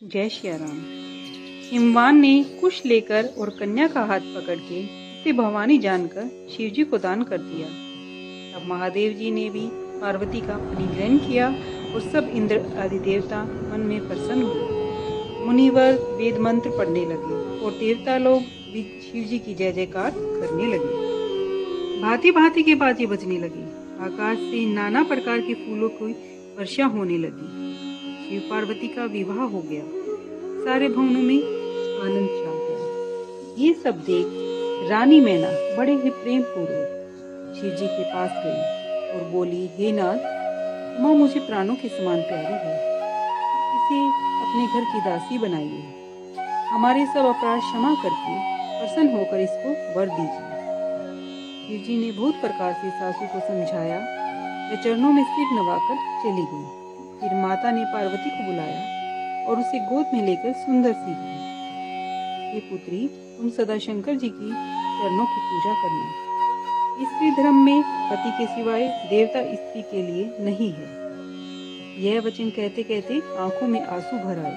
जय श्री राम। हिमवान ने कुश लेकर और कन्या का हाथ पकड़ के उसे भवानी जानकर शिव जी को दान कर दिया। तब महादेव जी ने भी पार्वती का परिग्रहण किया और सब इंद्र आदि देवता मन में प्रसन्न हुए। मुनिवर वेद मंत्र पढ़ने लगे और देवता लोग भी शिव जी की जय जयकार करने लगे। भांति भांति के बाजे बजने लगे। आकाश से नाना प्रकार के फूलों की वर्षा होने लगी। शिव पार्वती का विवाह हो गया। सारे भवनों में आनंद छा गया। ये सब देख रानी मैना बड़े ही प्रेम पूर्वक शिव जी के पास गई और बोली, हे नाथ, माँ मुझे प्राणों के समान प्यारी है। इसे अपने घर की दासी बनाइए। हमारे सब अपराध क्षमा करके प्रसन्न होकर इसको वर दीजिए। शिव जी ने बहुत प्रकार से सासू को समझाया। वे चरणों में सिर नवाकर चली गई। फिर माता ने पार्वती को बुलाया और उसे गोद में लेकर सुंदर सी कही, हे पुत्री, तुम सदा शंकर जी की चरणों की पूजा करना। स्त्री धर्म में पति के सिवाय देवता स्त्री के लिए नहीं है। यह वचन कहते कहते आंखों में आंसू भर आए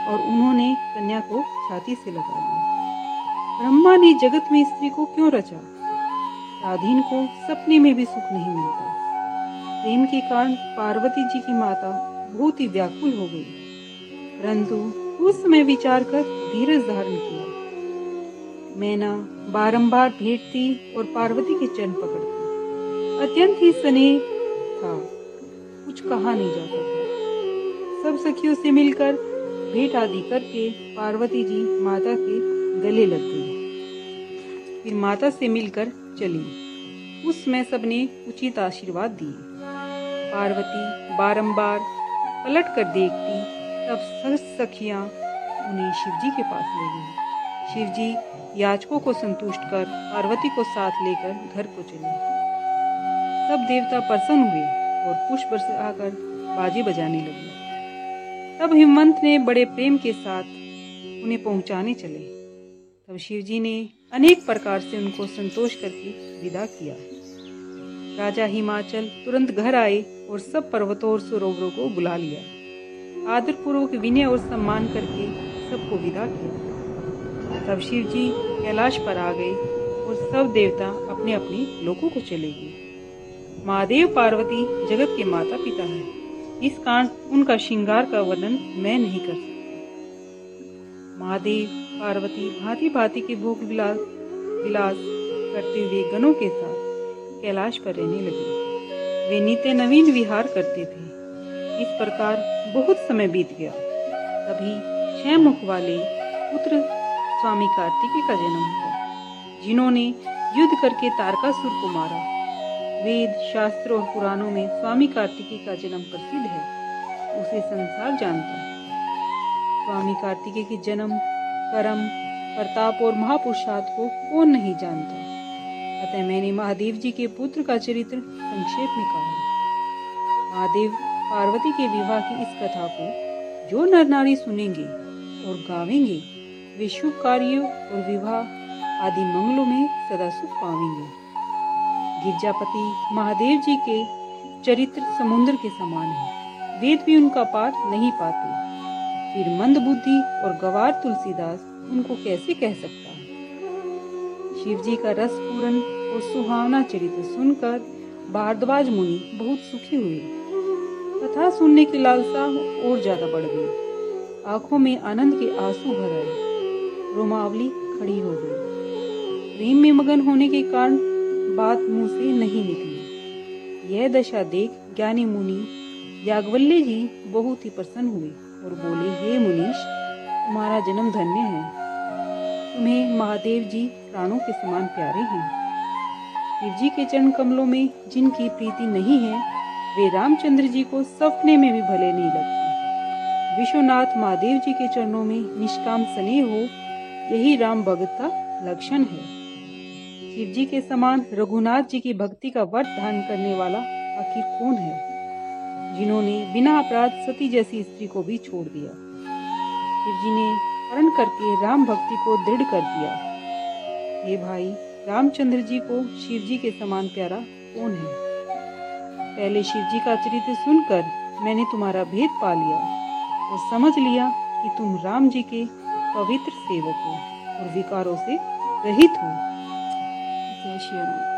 और उन्होंने कन्या को छाती से लगा लिया। ब्रह्मा ने जगत में स्त्री को क्यों रचा? स्वाधीन को सपने में भी सुख नहीं मिलता। प्रेम के कारण पार्वती जी की माता बहुत ही व्याकुल हो गई, परंतु उस समय विचार कर धीरज धारण किया। मैना बारंबार भेंटती और पार्वती के चरण पकड़ती। अत्यंत ही स्नेह था, कुछ कहा नहीं जाता था। सब सखियों से मिलकर भेंट आदि करके पार्वती जी माता के गले लग गई। फिर माता से मिलकर चली। उस समय सबने उचित आशीर्वाद दिए। पार्वती बारंबार पलट कर देखती, तब सब सखियां उन्हें शिवजी के पास ले गईं। शिवजी याचकों को संतुष्ट कर पार्वती को साथ लेकर घर को चले। सब देवता प्रसन्न हुए और पुष्प बरसाकर बाजे बजाने लगे। तब हिमवंत ने बड़े प्रेम के साथ उन्हें पहुंचाने चले। तब शिवजी ने अनेक प्रकार से उनको संतोष करके विदा किया। राजा हिमाचल तुरंत घर आए और सब पर्वतों और सरोवरों को बुला लिया। आदर पूर्वक विनय और सम्मान करके सबको विदा किया। तब शिव जी कैलाश पर आ गए और सब देवता अपने अपने लोकों को चले गए। महादेव पार्वती जगत के माता पिता हैं, इस कारण उनका श्रृंगार का वर्णन मैं नहीं कर सकता। महादेव पार्वती भांति भांति के भोग विलास करते हुए गणों के साथ कैलाश पर रहने लगे। वे नित्य नवीन विहार करते थे। इस प्रकार बहुत समय बीत गया। तभी 6 मुख वाले पुत्र स्वामी कार्तिकेय का जन्म हुआ, जिन्होंने युद्ध करके तारकासुर को मारा। वेद शास्त्र और पुराणों में स्वामी कार्तिकेय का जन्म प्रसिद्ध है, उसे संसार जानता है। स्वामी कार्तिकेय के जन्म, कर्म, प्रताप और महापुरुषार्थ को कौन नहीं जानता। अतः मैंने महादेव जी के पुत्र का चरित्र संक्षेप में कहा। महादेव पार्वती के विवाह की इस कथा को जो नर नारी सुनेंगे और गावेंगे, वे शुभ कार्यों और विवाह आदि मंगलों में सदा सुख पावेंगे। गिरजापति महादेव जी के चरित्र समुद्र के समान है। वेद भी उनका पार नहीं पाते। फिर मंद बुद्धि और गवार तुलसीदास उनको कैसे कह सकता है। शिव जी का रस पूर्ण और सुहावना चरित्र सुनकर भारद्वाज मुनि बहुत सुखी हुए। कथा सुनने की लालसा और ज्यादा बढ़ गई। आंखों में आनंद के आंसू भर आए। रोमावली खड़ी हो गई। प्रेम में मगन होने के कारण बात मुंह से नहीं निकली। यह दशा देख ज्ञानी मुनि याज्ञवल्क्य जी बहुत ही प्रसन्न हुए और बोले, हे मुनीश, तुम्हारा जन्म धन्य है। तुम्हें महादेव जी प्राणों के समान प्यारे हैं। शिव जी के चरण कमलों में जिनकी प्रीति नहीं है, वे रामचंद्र जी को सपने में भी भले नहीं लगते। विश्वनाथ महादेव जी के चरणों में निष्काम स्नेह हो, यही राम भक्त का लक्षण है। शिव जी के समान रघुनाथ जी की भक्ति का व्रत धारण करने वाला आखिर कौन है, जिन्होंने बिना अपराध सती जैसी स्त्री को भी छोड़ दिया। शिव जी ने प्रण करके राम भक्ति को दृढ़ कर दिया। हे भाई, रामचंद्र जी को शिव जी के समान प्यारा कौन है? पहले शिव जी का चरित्र सुनकर मैंने तुम्हारा भेद पा लिया और समझ लिया कि तुम राम जी के पवित्र सेवक हो और विकारों से रहित हो। जय श्री राम।